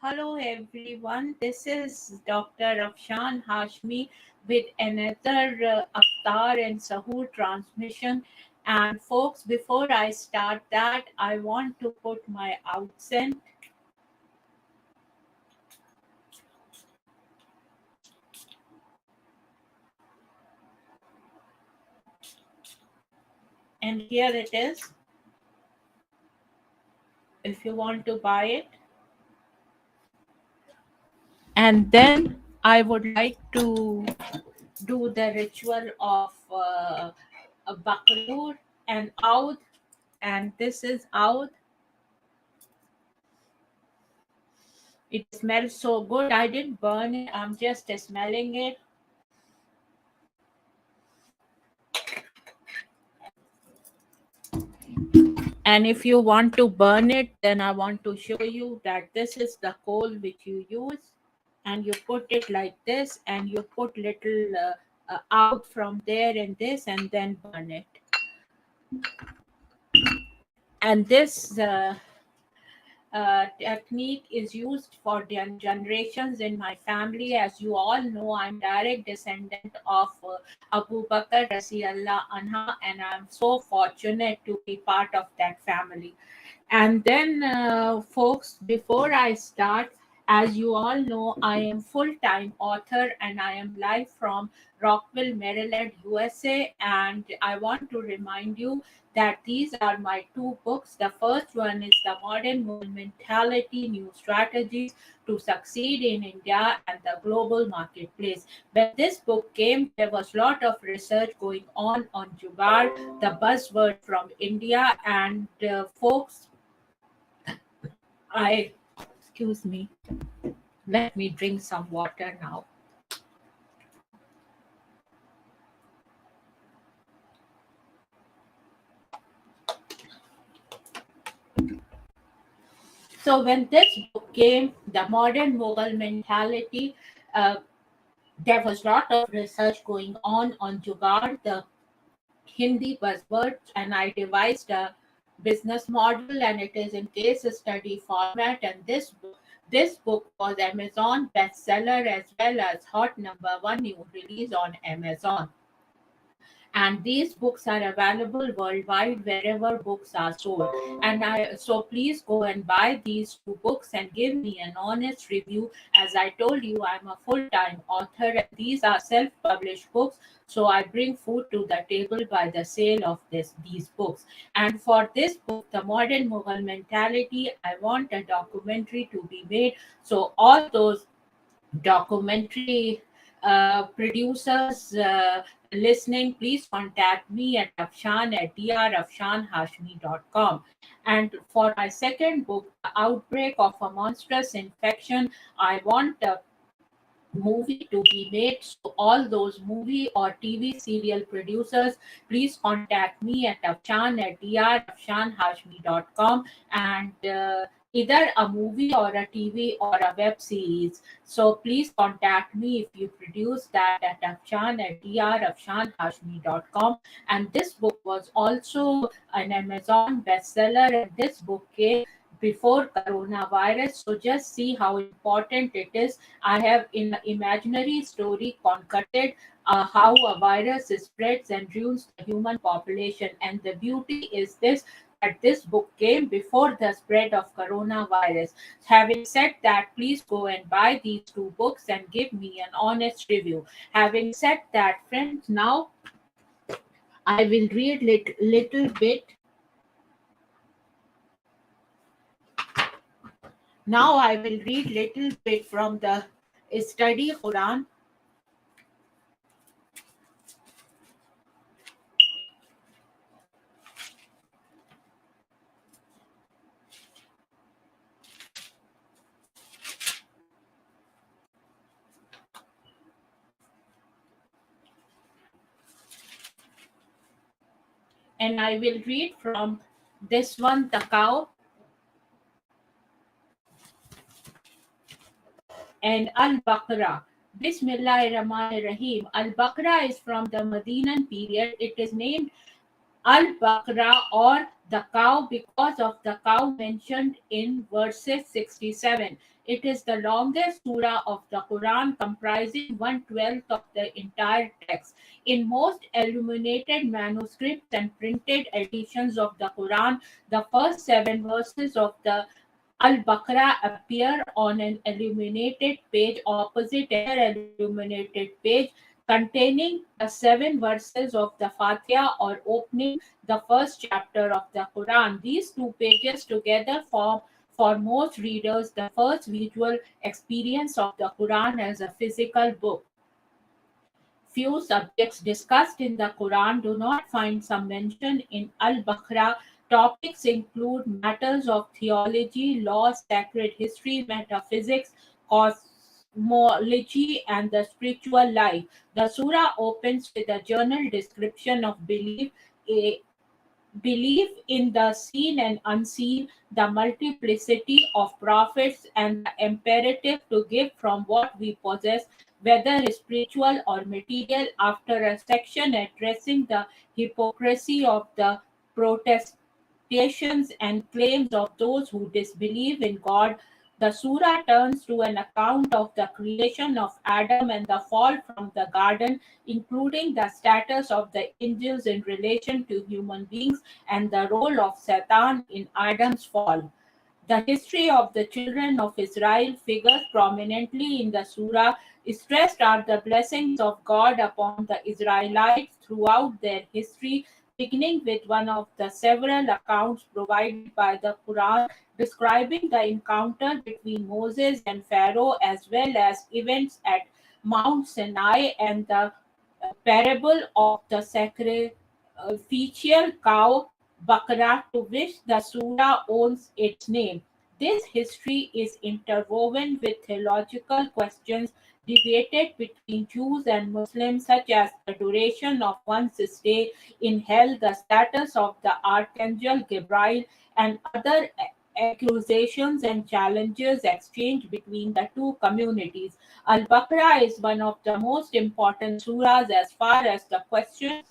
Hello everyone, this is Dr.Afshan Hashmi with another Iftaar and Suhoor transmission. And folks, before I start that, I want to put my accent. And here it is. If you want to buy it. And then I would like to do the ritual of a bakalur and oud. And this is oud. It smells so good. I didn't burn it. I'm just smelling it. And if you want to burn it, then I want to show you that this is the coal which you use. And you put it like this, and you put little out from there and this, and then burn it. And this technique is used for generations in my family. As you all know, I'm direct descendant of Abu Bakr Rasiallah Anha, and I'm so fortunate to be part of that family. And then, folks, before I start, as you all know, I am full-time author and I am live from Rockville, Maryland, USA. And I want to remind you that these are my two books. The first one is The Modern Woman Mentality, New Strategies to Succeed in India and the Global Marketplace. When this book came, there was a lot of research going on Jugaad, the buzzword from India. And folks, excuse me, let me drink some water now. So when this book came, The Modern Mughal Mentality, uh, there was a lot of research going on Jugaad, the Hindi buzzword, and I devised a business model, and it is in case study format. And this book was Amazon bestseller as well as hot number one new release on Amazon. And these books are available worldwide wherever books are sold. And I so please go and buy these two books and give me an honest review. As I told you, I'm a full-time author and these are self-published books, so I bring food to the table by the sale of these books. And for this book, The Modern Mughal Mentality, I want a documentary to be made. So all those documentary producers listening, please contact me at Afshan at drafshanhashmi.com. And for my second book, The Outbreak of a Monstrous Infection, I want a movie to be made. So all those movie or TV serial producers, please contact me at Afshan at drafshanhashmi.com. And either a movie or a TV or a web series. So please contact me if you produce that at Afshan at drafshanhashmi.com. And this book was also an Amazon bestseller, and this book came before coronavirus. So just see how important it is. I have in imaginary story concocted how a virus spreads and ruins the human population. And the beauty is this, that this book came before the spread of coronavirus. Having said that, please go and buy these two books and give me an honest review. Having said that, friends, now I will read little bit. Now I will read little bit from the study Quran. And I will read from this one, the cow and Al-Baqarah. Bismillahir Rahmanir Rahim. Al-Baqarah is from the Medinan period. It is named al-Baqarah, or the cow, because of the cow mentioned in verses 67. It is the longest surah of the Quran, comprising 1/12 of the entire text. In most illuminated manuscripts and printed editions of the Quran, the first seven verses of the Al-Baqarah appear on an illuminated page opposite another illuminated page containing the seven verses of the Fatiha, or opening the first chapter of the Quran. These two pages together form, for most readers, the first visual experience of the Quran as a physical book. Few subjects discussed in the Quran do not find some mention in Al Baqarah. Topics include matters of theology, law, sacred history, metaphysics, cosmology, and the spiritual life. The surah opens with a general description of belief in the seen and unseen, the multiplicity of prophets, and the imperative to give from what we possess, whether spiritual or material. After a section addressing the hypocrisy of the protestations and claims of those who disbelieve in God, the surah turns to an account of the creation of Adam and the fall from the garden, including the status of the angels in relation to human beings and the role of Satan in Adam's fall. The history of the children of Israel figures prominently in the surah. Stressed are the blessings of God upon the Israelites throughout their history, beginning with one of the several accounts provided by the Quran describing the encounter between Moses and Pharaoh, as well as events at Mount Sinai and the parable of the sacrificial cow Bakra, to which the surah owes its name. This history is interwoven with theological questions debated between Jews and Muslims, such as the duration of one's stay in hell, the status of the archangel Gabriel, and other accusations and challenges exchanged between the two communities. Al Baqarah is one of the most important surahs as far as the question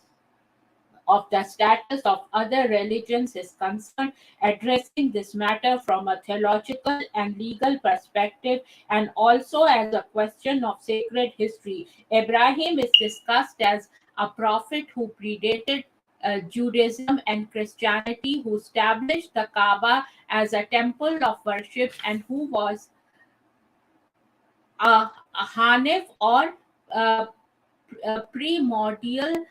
of the status of other religions is concerned, addressing this matter from a theological and legal perspective, and also as a question of sacred history. Ibrahim is discussed as a prophet who predated Judaism and Christianity, who established the Kaaba as a temple of worship, and who was a Hanif, or uh, primordial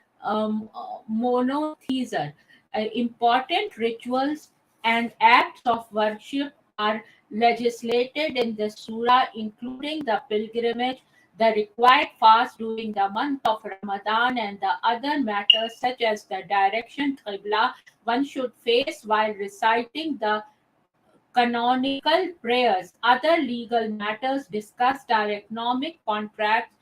monotheism. Important rituals and acts of worship are legislated in the surah, including the pilgrimage, the required fast during the month of Ramadan, and the other matters such as the direction Qibla one should face while reciting the canonical prayers. Other legal matters discussed are economic contracts,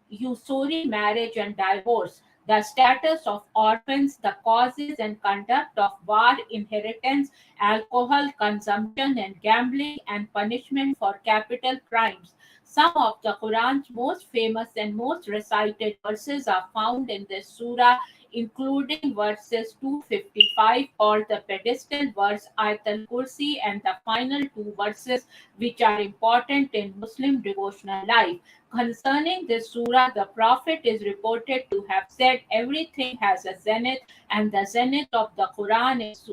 usury, marriage, and divorce, the status of orphans, the causes and conduct of war, inheritance, alcohol consumption, and gambling, and punishment for capital crimes. Some of the Quran's most famous and most recited verses are found in this surah, including verses 255, called the pedestal verse, Ayatul Kursi, and the final two verses, which are important in Muslim devotional life. Concerning this surah, the Prophet is reported to have said, "Everything has a zenith, and the zenith of the Quran is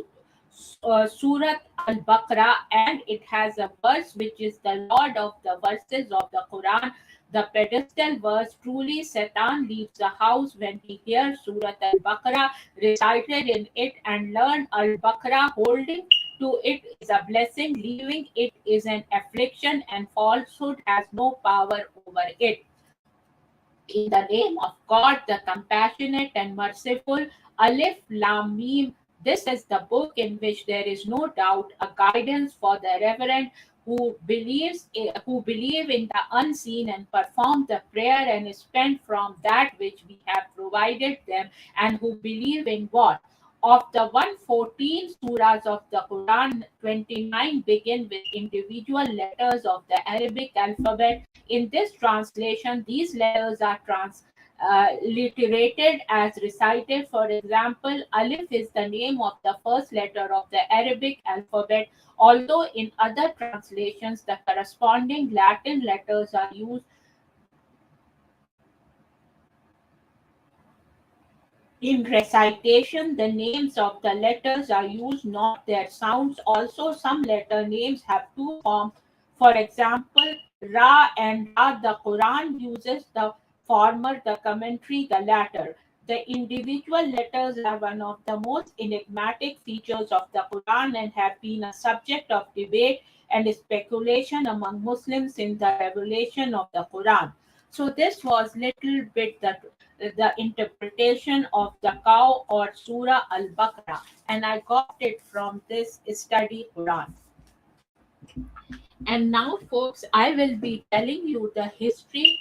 Surat Al Baqarah, and it has a verse which is the Lord of the verses of the Quran. The pedestal verse, truly Satan leaves the house when he hears Surat Al Baqarah recited in it, and learn Al Baqarah. Holding to it is a blessing, leaving it is an affliction, and falsehood has no power over it. In the name of God, the compassionate and merciful. Alif Lam Mim. This is the book in which there is no doubt, a guidance for the reverent who believe in the unseen and perform the prayer and spend from that which we have provided them, and who believe in what. Of the 114 surahs of the Quran, 29 begin with individual letters of the Arabic alphabet. In this translation, these letters are literated as recited. For example, Alif is the name of the first letter of the Arabic alphabet, although in other translations the corresponding Latin letters are used. In recitation, the names of the letters are used, not their sounds. Also, some letter names have two forms. For example, Ra and Ra. The Quran uses the former, the commentary the latter. The individual letters are one of the most enigmatic features of the Quran and have been a subject of debate and speculation among Muslims in the revelation of the Quran. So this was little bit the interpretation of the cow or Surah Al Baqarah, and I got it from this study Quran. And now, folks, I will be telling you the history.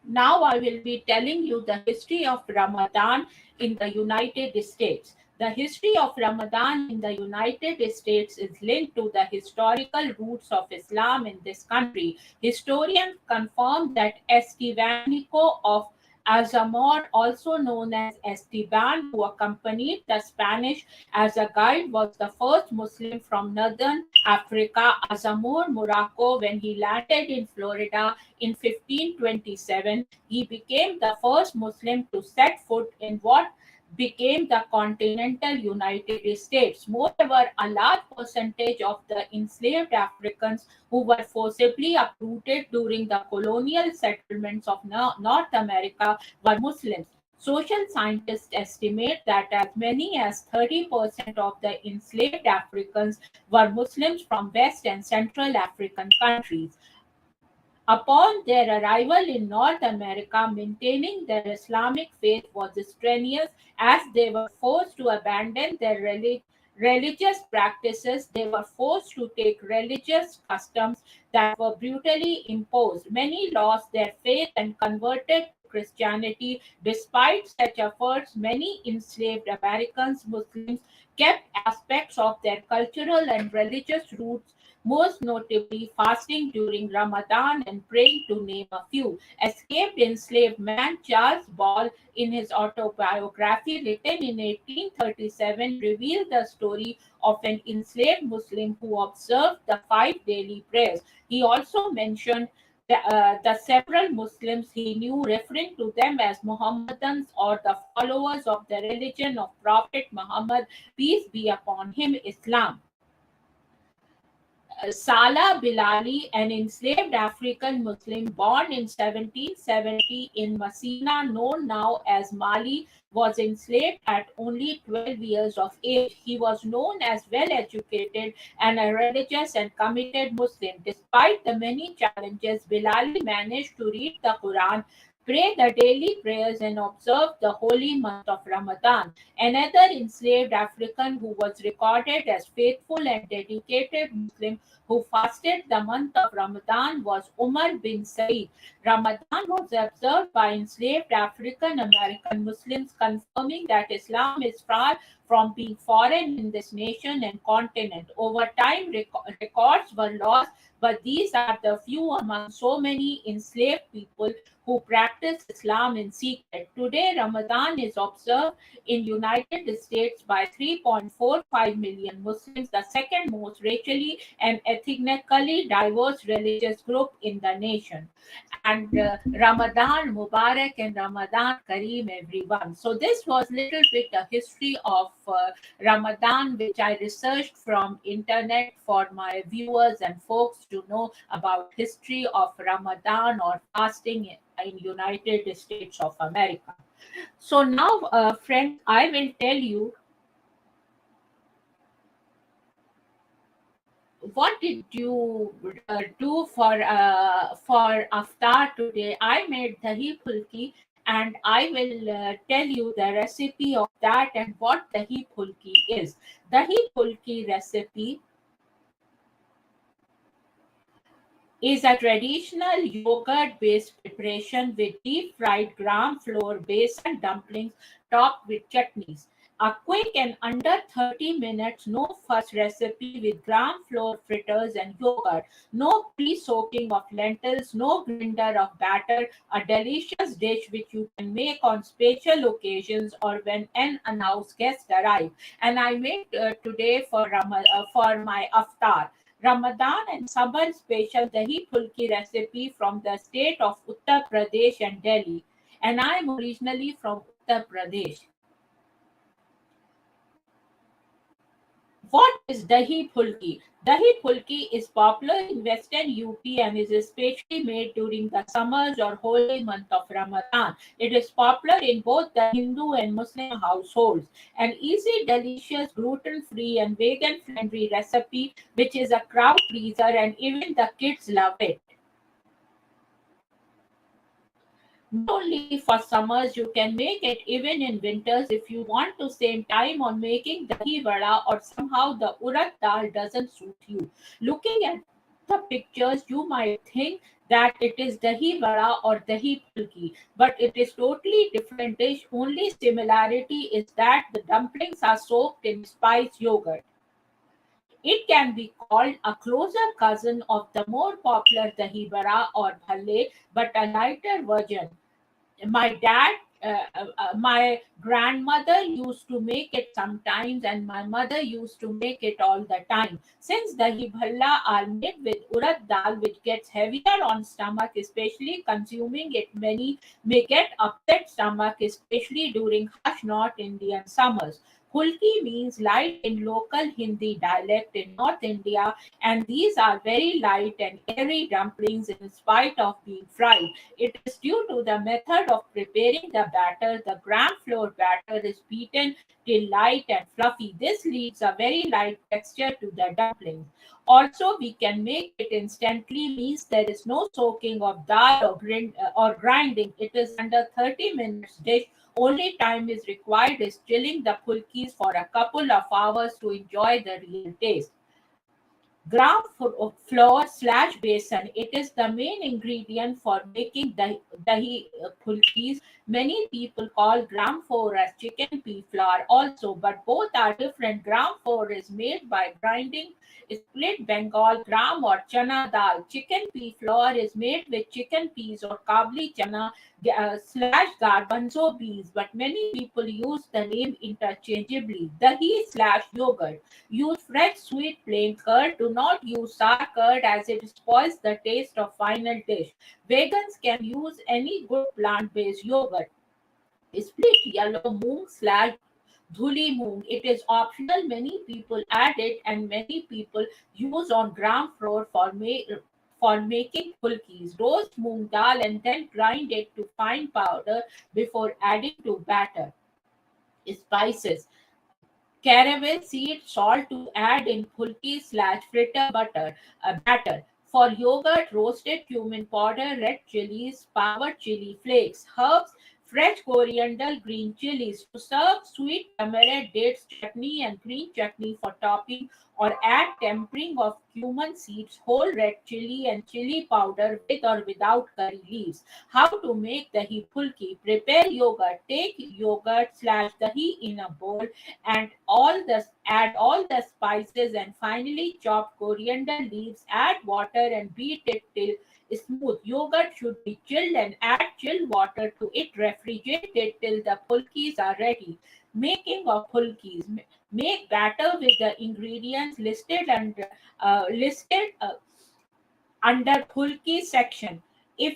Now, I will be telling you the history of Ramadan in the United States. The history of Ramadan in the United States is linked to the historical roots of Islam in this country. Historians confirm that Estevanico of Azamor, also known as Esteban, who accompanied the Spanish as a guide, was the first Muslim from northern Africa, Azamor, Morocco, when he landed in Florida in 1527. He became the first Muslim to set foot in what became the continental United States. Moreover, a large percentage of the enslaved Africans who were forcibly uprooted during the colonial settlements of North America were Muslims. Social scientists estimate that as many as 30% of the enslaved Africans were Muslims from West and Central African countries. Upon their arrival in North America, maintaining their Islamic faith was strenuous as they were forced to abandon their religious practices. They were forced to take religious customs that were brutally imposed. Many lost their faith and converted to Christianity. Despite such efforts, many enslaved Americans, Muslims, kept aspects of their cultural and religious roots, most notably fasting during Ramadan and praying, to name a few. Escaped enslaved man Charles Ball, in his autobiography written in 1837, revealed the story of an enslaved Muslim who observed the five daily prayers. He also mentioned the several Muslims he knew, referring to them as Mohammedans or the followers of the religion of Prophet Muhammad, peace be upon him, Islam. Salah Bilali, an enslaved African Muslim born in 1770 in Messina, known now as Mali, was enslaved at only 12 years of age. He was known as well educated and a religious and committed Muslim. Despite the many challenges, Bilali managed to read the Quran, pray the daily prayers, and observe the holy month of Ramadan. Another enslaved African who was recorded as faithful and dedicated Muslim who fasted the month of Ramadan was Umar bin Said. Ramadan was observed by enslaved African American Muslims, confirming that Islam is far from being foreign in this nation and continent. Over time, records were lost, but these are the few among so many enslaved people who practice Islam in secret. Today, Ramadan is observed in United States by 3.45 million Muslims, the second most racially and ethnically diverse religious group in the nation. And Ramadan Mubarak and Ramadan Kareem, everyone. So this was little bit a history of Ramadan, which I researched from internet for my viewers and folks to know about history of Ramadan or fasting in United States of America. So now, friends, I will tell you what did you do for Iftar today. I made dahi pulki, and I will tell you the recipe of that and what dahi pulki is. Dahi pulki recipe is a traditional yogurt-based preparation with deep-fried gram flour base and dumplings topped with chutneys. A quick and under 30 minutes, no fuss recipe with gram flour fritters and yogurt, no pre-soaking of lentils, no grinder of batter, a delicious dish which you can make on special occasions or when an unannounced guest arrive. And I made today for for my iftar. Ramadan and summer special dahi pulki recipe from the state of Uttar Pradesh and Delhi. And I am originally from Uttar Pradesh. What is dahi pulki? Dahi pulki is popular in western UP and is especially made during the summers or holy month of Ramadan. It is popular in both the Hindu and Muslim households. An easy, delicious, gluten-free and vegan-friendly recipe which is a crowd pleaser and even the kids love it. Not only for summers, you can make it even in winters if you want to save time on making dahi vada or somehow the urad dal doesn't suit you. Looking at the pictures, you might think that it is dahi vada or dahi pulki, but it is totally different dish. Only similarity is that the dumplings are soaked in spice yogurt. It can be called a closer cousin of the more popular dahi vada or bhalle, but a lighter version. My dad my grandmother used to make it sometimes and my mother used to make it all the time. Since the bhalla are made with urad dal which gets heavier on stomach, especially consuming it many may get upset stomach, especially during harsh North Indian summers. Hulki means light in local Hindi dialect in North India, and these are very light and airy dumplings in spite of being fried. It is due to the method of preparing the batter. The gram flour batter is beaten till light and fluffy. This leaves a very light texture to the dumplings. Also, we can make it instantly, means there is no soaking of dal or grinding. It is under 30 minutes dish. Only time is required is chilling the pulkis for a couple of hours to enjoy the real taste. Flour slash besan. It is the main ingredient for making dahi pulkis. Many people call gram flour as chicken pea flour also, but both are different. Gram flour is made by grinding split Bengal gram or chana dal. Chicken pea flour is made with chicken peas or kabli chana slash garbanzo beans, but many people use the name interchangeably. Dahi slash yogurt. Use fresh sweet plain curd. Do not use sour curd as it spoils the taste of final dish. Vegans can use any good plant-based yogurt. Split yellow moong slash dhuli moong. It is optional. Many people add it, and many people use on gram flour for making pulkis. Roast moong dal and then grind it to fine powder before adding to batter. Spices caraway seed salt to add in pulki slash fritter batter. For yogurt, roasted cumin powder, red chilies, powdered chili flakes, herbs, fresh coriander, green chilies. To serve sweet tamarind, dates chutney and green chutney for topping, or add tempering of cumin seeds, whole red chili and chili powder with or without curry leaves. How to make dahi pulki? Prepare yogurt. Take yogurt slash dahi in a bowl and add all the spices and finally chop coriander leaves. Add water and beat it till smooth. Yogurt should be chilled and add chilled water to it. Refrigerate it till the pulkis are ready. Making of pulkis. Make batter with the ingredients listed under pulki section. If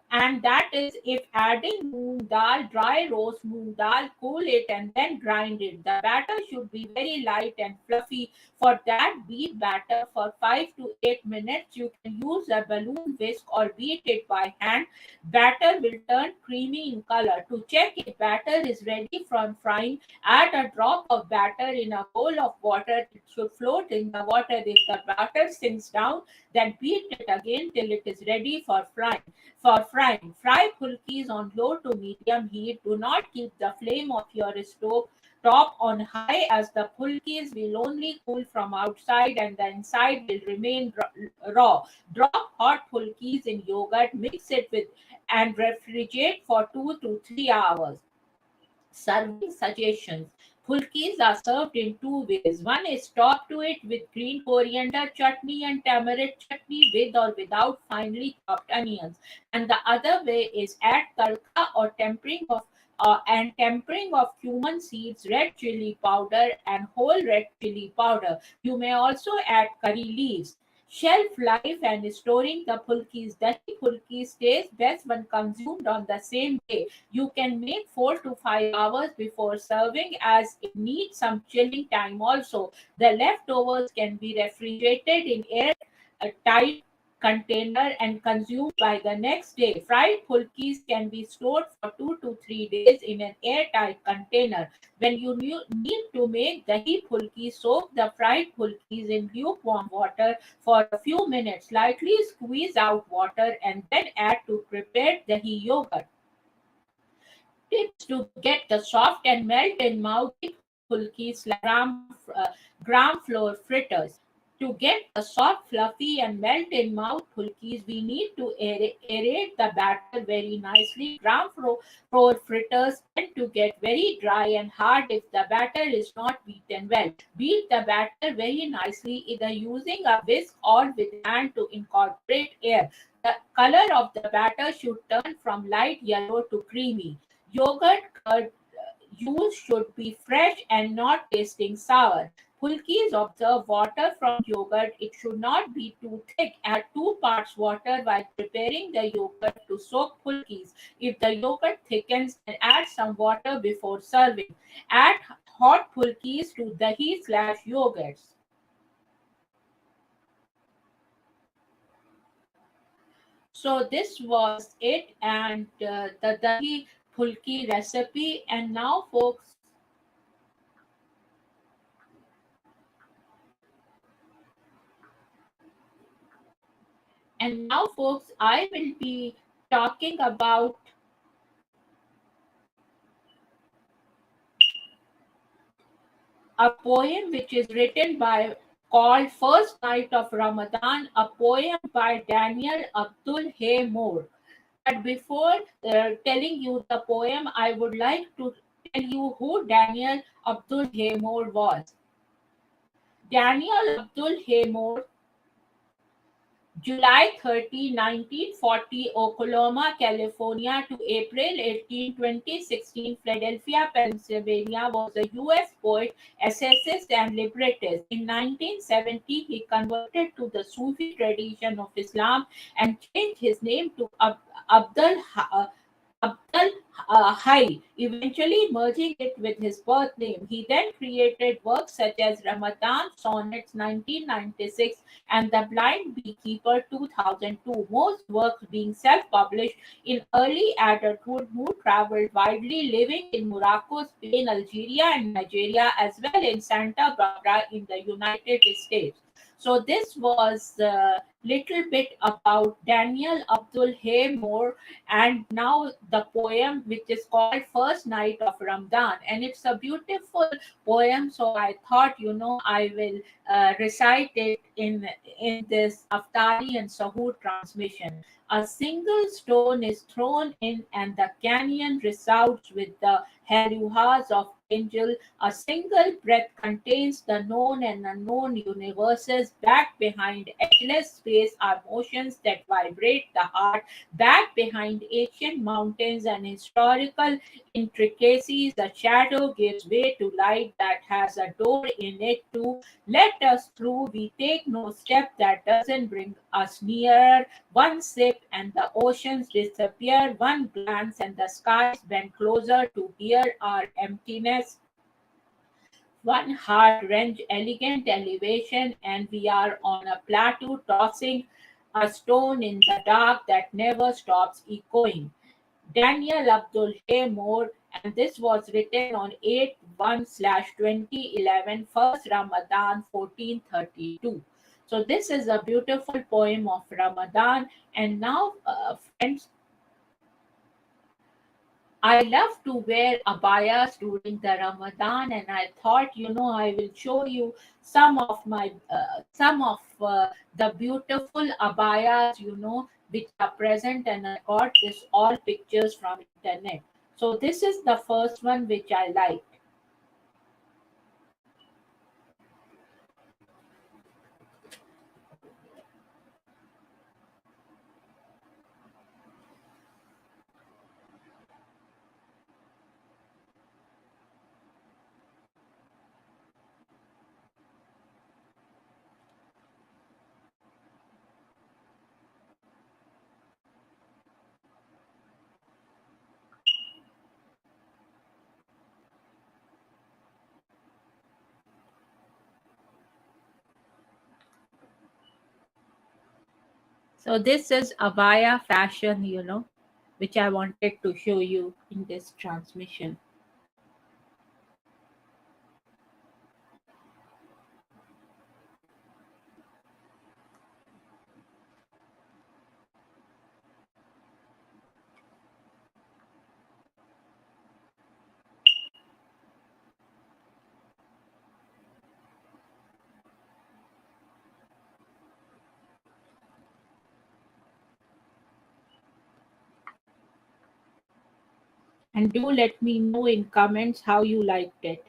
and that is if adding moong dal, dry roast moong dal, cool it and then grind it. The batter should be very light and fluffy. For that, beat batter for 5 to 8 minutes. You can use a balloon whisk or beat it by hand. Batter will turn creamy in color. To check if batter is ready from frying, add a drop of batter in a bowl of water. It should float in the water. If the batter sinks down, then beat it again till it is ready for frying. Fry pulkis on low to medium heat. Do not keep the flame of your stove top on high, as the pulkis will only cool from outside and the inside will remain raw. Drop hot pulkis in yogurt, mix it with and refrigerate for 2 to 3 hours. Serving suggestions. Fulkis are served in two ways. One is top to it with green coriander chutney and tamarind chutney with or without finely chopped onions. And the other way is add tadka or tempering of cumin seeds, red chili powder, and whole red chili powder. You may also add curry leaves. Shelf life and storing the pulkis. Dahi pulki stays best when consumed on the same day. You can make 4 to 5 hours before serving as it needs some chilling time also. The leftovers can be refrigerated in air tight container and consumed by the next day. Fried pulkis can be stored for 2 to 3 days in an airtight container. When you need to make dahi pulki, soak the fried pulkis in lukewarm water for a few minutes. Lightly squeeze out water and then add to prepared dahi yogurt. Tips to get the soft and melt in mouth pulkis like gram flour fritters. To get the soft, fluffy, and melt in mouth pulkis, we need to aerate the batter very nicely. Flour fritters tend to get very dry and hard if the batter is not beaten well. Beat the batter very nicely, either using a whisk or with hand to incorporate air. The color of the batter should turn from light yellow to creamy. Yogurt curd used should be fresh and not tasting sour. Pulkis observe water from yogurt. It should not be too thick. Add 2 parts water while preparing the yogurt to soak pulkis. If the yogurt thickens, then add some water before serving. Add hot pulkis to dahi/yogurts. So this was it, and the dahi pulki recipe. And now, folks, I will be talking about a poem which is written by called First Night of Ramadan, a poem by Daniel Abdul Hay Moore. But before telling you the poem, I would like to tell you who Daniel Abdul Hay Moore was. Daniel Abdul Hay Moore, July 30, 1940, Oklahoma, California to April 18, 2016, Philadelphia, Pennsylvania, was a U.S. poet, essayist, and librettist. In 1970, he converted to the Sufi tradition of Islam and changed his name to Abdul Abdul Hai, eventually merging it with his birth name. He then created works such as Ramadan Sonnets 1996 and The Blind Beekeeper 2002, most works being self published. In early adulthood, Moore traveled widely, living in Morocco, Spain, Algeria, and Nigeria, as well in Santa Barbara in the United States. So, this was a little bit about Daniel Abdul Hay Moore, and now the poem which is called First Night of Ramadan, and it's a beautiful poem, so I thought I will recite it in this Aftari and Sahur transmission. A single stone is thrown in and the canyon resounds with the haluhas of angel. A single breath contains the known and unknown universes. Back behind edgeless space are motions that vibrate the heart. Back behind ancient mountains and historical intricacies, the shadow gives way to light that has a door in it too. Let us through, we take no step that doesn't bring us nearer. One sip and the oceans disappear. One glance and the skies bend closer to hear our emptiness. One heart wrench, elegant elevation, and we are on a plateau tossing a stone in the dark that never stops echoing. Daniel Abdul Hay Moore, and this was written on 8/1/2011, first Ramadan 1432. So this is a beautiful poem of Ramadan. And now, friends, I love to wear abayas during the Ramadan, and I thought, I will show you some of the beautiful abayas, which are present, and I got this all pictures from internet. So this is the first one which I liked. So this is abaya fashion, which I wanted to show you in this transmission. And do let me know in comments how you liked it.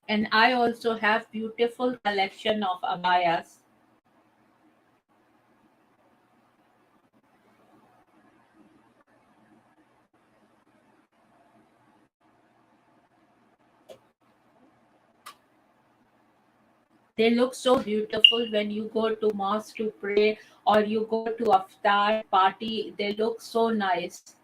And I also have beautiful collection of abayas. They look so beautiful when you go to mosque to pray or you go to iftar party. They look so nice.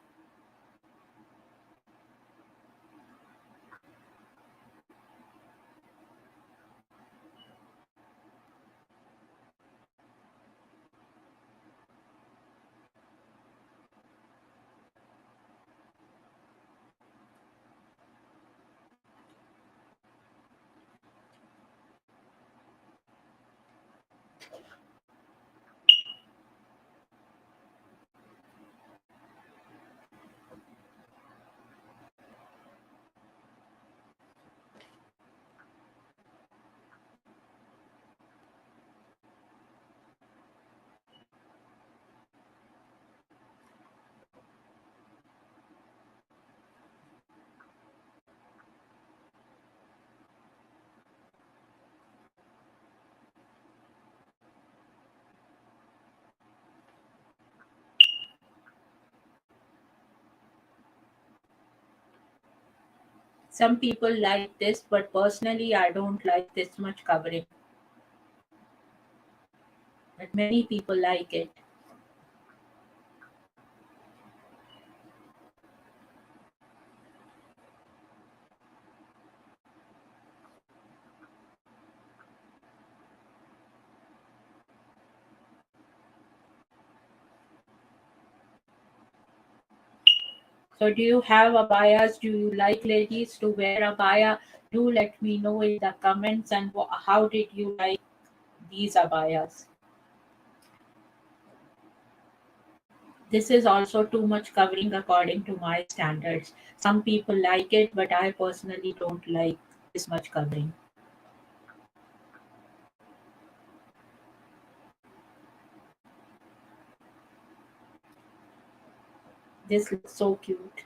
Some people like this, but personally, I don't like this much covering. But many people like it. So, do you have abayas? Do you like ladies to wear abaya? Do let me know in the comments. And how did you like these abayas? This is also too much covering according to my standards. Some people like it, but I personally don't like this much covering. This looks so cute.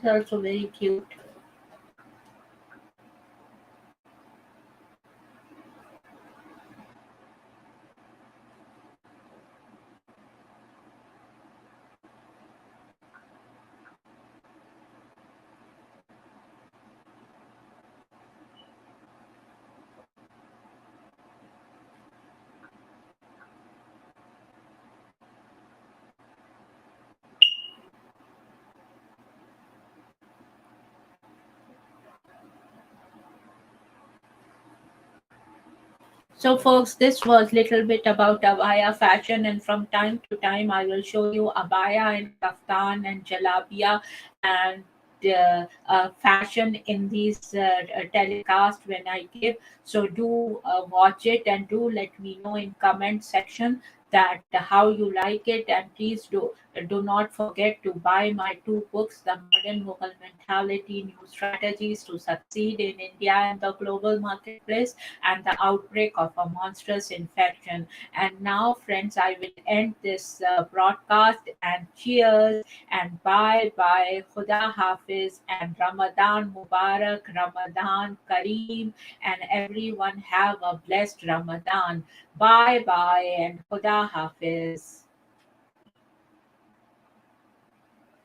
is also very cute. So, folks, this was little bit about abaya fashion, and from time to time, I will show you abaya and kaftan and jalabia and fashion in these telecast when I give. So, do watch it and do let me know in comment section that how you like it, and please do not forget to buy my two books, The Modern Mughal Mentality: New Strategies to Succeed in India and the Global Marketplace, and the outbreak of a monstrous infection. And now, friends, I will end this broadcast, and cheers and bye bye. Khuda Hafiz and Ramadan Mubarak, Ramadan Kareem, and everyone have a blessed Ramadan. Bye bye and Khuda Hafiz.